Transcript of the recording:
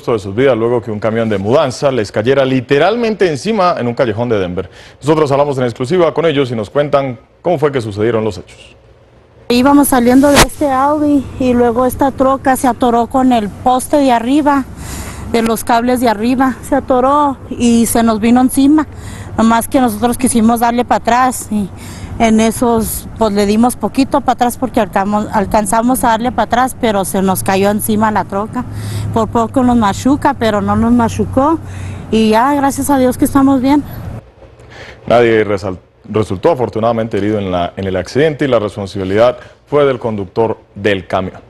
resto de sus vidas luego que un camión de mudanza les cayera literalmente encima en un callejón de Denver. Nosotros hablamos en exclusiva con ellos y nos cuentan cómo fue que sucedieron los hechos. Íbamos saliendo de este Audi y luego esta troca se atoró con el poste de arriba, de los cables de arriba, se atoró y se nos vino encima. Nomás que nosotros quisimos darle para atrás y en esos pues le dimos poquito para atrás porque alcanzamos a darle para atrás, pero se nos cayó encima la troca. Por poco nos machuca, pero no nos machucó y ya gracias a Dios que estamos bien. Nadie resultó afortunadamente herido en el accidente y la responsabilidad fue del conductor del camión.